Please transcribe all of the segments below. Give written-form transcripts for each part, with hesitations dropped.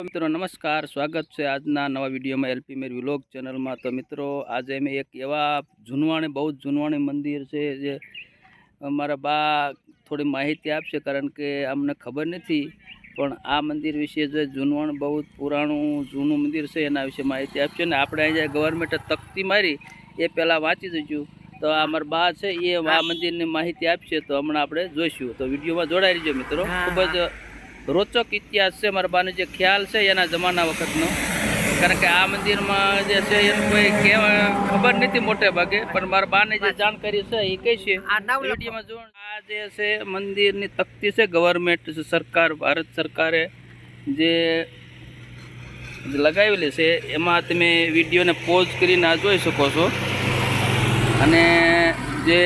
મિત્રો નમસ્કાર, સ્વાગત છે આજના નવા વિડીયોમાં એલપી મેર વ્લોગ ચેનલમાં। તો મિત્રો આજે અમે એક એવા જૂનવાણી બહુ જૂનવાણી મંદિર છે જે અમારા બા થોડી માહિતી આપશે, કારણ કે અમને ખબર નથી, પણ આ મંદિર વિશે જે જૂનવાણ બહુ પુરાણું જૂનું મંદિર છે એના વિશે માહિતી આપશે ને આપણે અહીંયા ગવર્મેન્ટે તકતી મારી એ પહેલાં વાંચી દઈશું। તો આ અમારા બા છે એ આ મંદિરની માહિતી આપશે, તો હમણાં આપણે જોઈશું। તો વિડીયોમાં જોડાઈ રહીજો મિત્રો, ખૂબ જ રોચક ઇતિહાસ છે મારા બાને જે ખ્યાલ છે એના જમાના વખતનો, કારણ કે આ મંદિરમાં જે છે એનું કોઈ કહેવા ખબર નથી મોટે ભાગે, પણ મારા બાને જે જાણકારી છે એ કઈ છે વિડીયોમાં જો। આ જે છે મંદિરની તકતી છે ગવર્મેન્ટ સરકાર, ભારત સરકારે જે લગાવેલી છે એમાં તમે વિડીયોને પોઝ કરીને આ જોઈ શકો છો। અને જે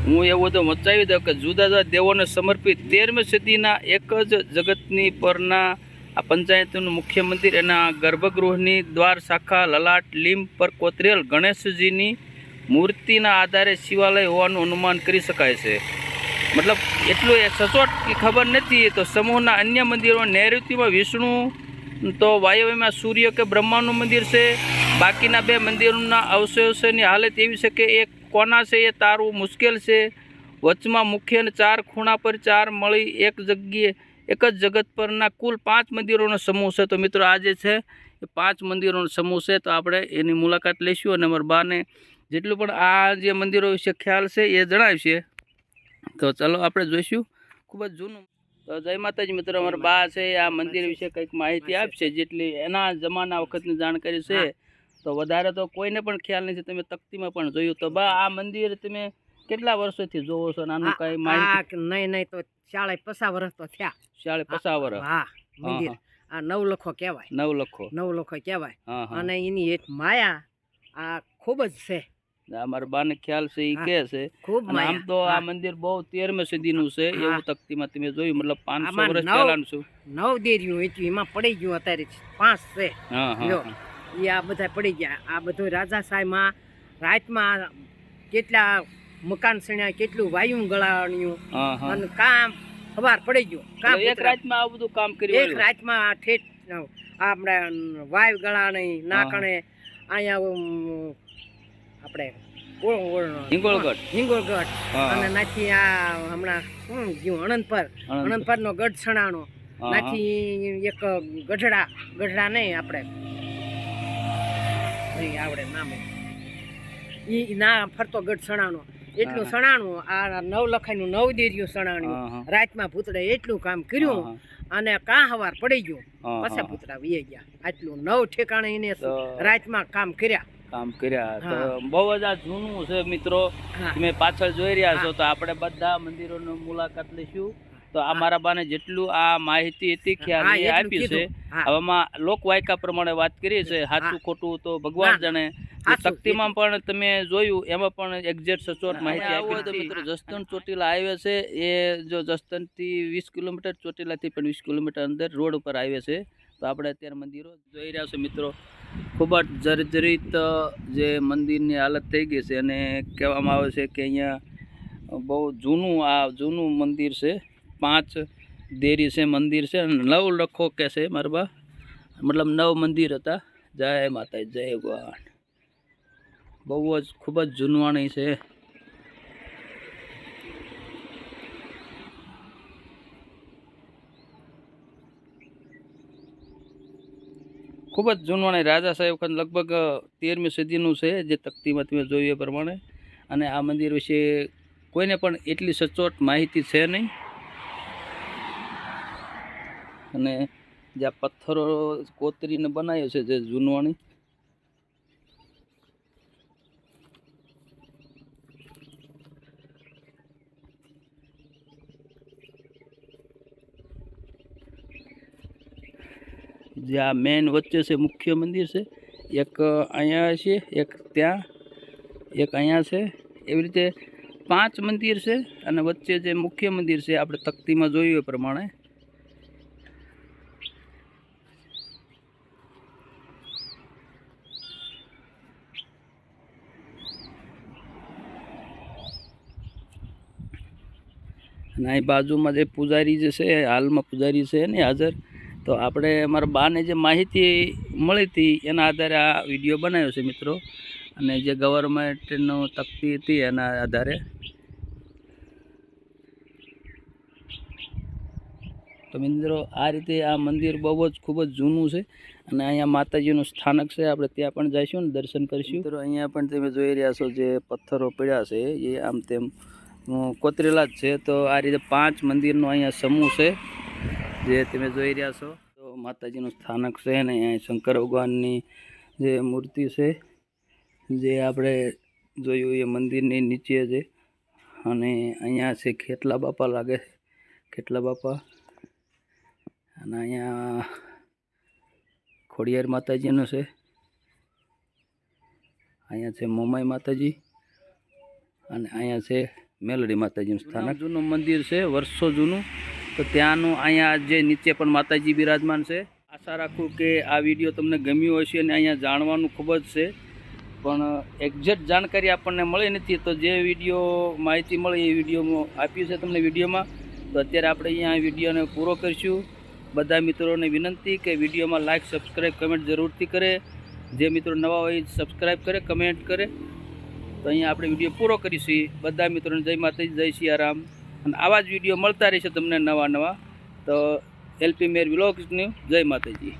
હું એવું તો મચાવી દઉં કે જુદા જુદા દેવોને સમર્પિત 13મી સદીના એક જ જગતની પરના આ પંચાયતનું મુખ્ય મંદિર, એના ગર્ભગૃહની દ્વાર શાખા લલાટ લીંબ પર કોતરેલ ગણેશજીની મૂર્તિના આધારે શિવાલય હોવાનું અનુમાન કરી શકાય છે। મતલબ એટલું સચોટ ખબર નથી। તો સમૂહના અન્ય મંદિરો નૈઋત્યમાં વિષ્ણુ તો વાયવ્યમાં સૂર્ય કે બ્રહ્માનું મંદિર છે। બાકીના બે મંદિરોના અવશેષોની હાલત એવી છે કે એક કોના છે એ તારવું મુશ્કેલ છે। વચમાં મુખ્ય અને 4 ખૂણા પર 4 મળી એક જગ્યાએ એક જ જગત પરના કુલ 5 મંદિરોનો સમૂહ છે। તો મિત્રો આ જે છે એ 5 મંદિરોનો સમૂહ છે, તો આપણે એની મુલાકાત લઈશું અને અમારા બાને જેટલું પણ આ જે મંદિરો વિશે ખ્યાલ છે એ જણાવશે। તો ચાલો આપણે જોઈશું, ખૂબ જ જૂનું। તો જય માતાજી મિત્રો, અમારા બા છે આ મંદિર વિશે કંઈક માહિતી આપશે, જેટલી એના જમાના વખતની જાણકારી છે। તો વધારે તો કોઈને પણ ખ્યાલ નથી, તમે તકતીમાં પણ જોયું। તો બા આ મંદિર તમે કેટલા વર્ષોથી જોવો છો? આનું કઈ માહિતી? નહીં તો 40-50 વર્ષ તો થયા। 40-50 વર્ષ? હા, મંદિર આ નવલખો કહેવાય, નવલખો કહેવાય। અને એની એક માયા આ ખૂબ જ છે, અમારા બાને ખ્યાલ છે એ કે છે ખૂબ આમ તો આ મંદિર બહુ 13મી સદીનું છે એવું તકતીમાં તમે જોયું, મતલબ 500 વર્ષ પહેલાનું છે। 9 દેરીઓ હતી, એમાં પડી ગયું, અત્યારે 5 છે। એ આ બધા પડી ગયા। આ બધું રાજાશાહીમાં રાતમાં કેટલા મકાન સણ્યા, કેટલું વાયુ ગળાણ્યું, અને કામ સવાર પડી ગયું। એક રાતમાં આ બધું કામ કર્યું? એક રાતમાં ઠેઠ આપણે વાયુ ગળાણી નાકણે અહીંયા આપણે હિંગોળગઢ અને નાથી આ હમણાં શું ગયું અનંતપર નો ગઢ સણાણો, નાથી એક ગઢડા નહીં આપણે આવડે નામે ઈ ના ફરતો ગઢ સણાણો, એટલું સણાણું। આ નવલખાઈનું 9 દેરીયું સણાણ્યું, રાતમાં ભૂતડે એટલું કામ કર્યું અને કાં હવાર પડી ગયું, પછી ભૂતડા વી ગયા। આટલું 9 ઠેકાણે એને રાતમાં કામ કર્યા। તો બહુ જ આ જૂનું છે મિત્રો, તમે પાછળ જોઈ રહ્યા છો। તો આપણે બધા મંદિરોની મુલાકાત લઈશું। તો આ મારા બાને જેટલું આ માહિતી હતી ખ્યાલ એ આપી છે। હવેમાં લોકવાયકા પ્રમાણે વાત કરી છે, સાચું ખોટું તો ભગવાન જાણે। તકતીમાં પણ તમે જોયું, એમાં પણ એક્ઝેક્ટ સચોટ માહિતી આપી। તો મિત્રો જસદણ ચોટીલા હાઈવે છે, એ જો જસદણથી 20 કિલોમીટર, ચોટીલાથી પણ 20 કિલોમીટર અંદર રોડ ઉપર હાઈવે છે। તો આપણે અત્યારે મંદિરો જોઈ રહ્યા છે મિત્રો, ખૂબ જ જર્જરિત જે મંદિરની હાલત થઈ ગઈ છે, અને કહેવામાં આવે છે કે અહીંયા બહુ જૂનું મંદિર છે। 5 દેરી છે મંદિર છે, અને 9 લખો કે છે મારા બા, મતલબ 9 મંદિર હતા। જય માતા, જય ભગવાન। બહુ જ ખૂબ જ જૂનવાણી છે। ખૂબ જ જૂનવાણી રાજા સાહેબ વખત, લગભગ 13મી સદીનું છે જે તકતીમાં તમે જોયું એ પ્રમાણે। અને આ મંદિર વિશે કોઈને પણ એટલી સચોટ માહિતી છે નહીં। અને જે આ પથ્થરો કોતરીને બનાવ્યો છે જે જૂનવાણી, જે આ મેન વચ્ચે છે મુખ્ય મંદિર છે, એક અહીંયા છે, એક ત્યાં, એક અહીંયા છે, એવી રીતે 5 મંદિર છે। અને વચ્ચે જે મુખ્ય મંદિર છે આપણે તકતીમાં જોયું એ પ્રમાણે। અને અહીં બાજુમાં જે પૂજારી જે છે, હાલમાં પૂજારી છે ને હાજર, તો આપણે અમારા બાને જે માહિતી મળી હતી એના આધારે આ વિડીયો બનાવ્યો છે મિત્રો, અને જે ગવર્મેન્ટનો તકતી હતી એના આધારે. તો મિત્રો આ રીતે આ મંદિર બહુ જ ખૂબ જ જૂનું છે, અને અહીંયા માતાજીનું સ્થાનક છે. આપણે ત્યાં પણ જઈશું ને દર્શન કરીશું. મિત્રો અહીંયા પણ તમે જોઈ રહ્યા છો જે પથ્થરો પડ્યા છે એ આમ તેમ કોતરેલા જ છે. તો આ રીતે 5 મંદિરનો અહીંયા સમૂહ છે જે તમે જોઈ રહ્યા છો. તો માતાજીનું સ્થાનક છે, ને અહીંયા શંકર ભગવાનની જે મૂર્તિ છે જે આપણે જોયું એ મંદિરની નીચે છે. અને અહીંયા છે ખેટલા બાપા લાગે, ખેટલા બાપા. અને અહીંયા ખોડિયાર માતાજીનું છે, અહીંયા છે મોમાઈ માતાજી, અને અહીંયા છે મેલડી માતાજીનું સ્થાનક. જૂનું મંદિર છે, વર્ષો જૂનું. તો ત્યાંનું અહીંયા જે નીચે પણ માતાજી બિરાજમાન છે. આશા રાખું કે આ વિડીયો તમને ગમ્યો હશે, અને અહીંયા જાણવાનું ખૂબ જ છે, પણ એક્ઝેક્ટ જાણકારી આપણને મળી નથી. તો જે વિડીયો માહિતી મળી એ વિડીયોમાં આપ્યું છે તમને વિડીયોમાં. તો અત્યારે આપણે અહીંયા વિડીયોને પૂરો કરીશું. બધા મિત્રોને વિનંતી કે વિડીયોમાં લાઇક, સબસ્ક્રાઈબ, કમેન્ટ જરૂરથી કરે. જે મિત્રો નવા હોય સબસ્ક્રાઈબ કરે, કમેન્ટ કરે. તો અહીંયા આપણે વિડીયો પૂરો કરીશું. બધા મિત્રોને જય માતાજી, જય સિયારામ. અને આવા જ વિડીયો મળતા રહેશે તમને નવા. તો એલપી મેર વ્લોગ્સની જય માતાજી.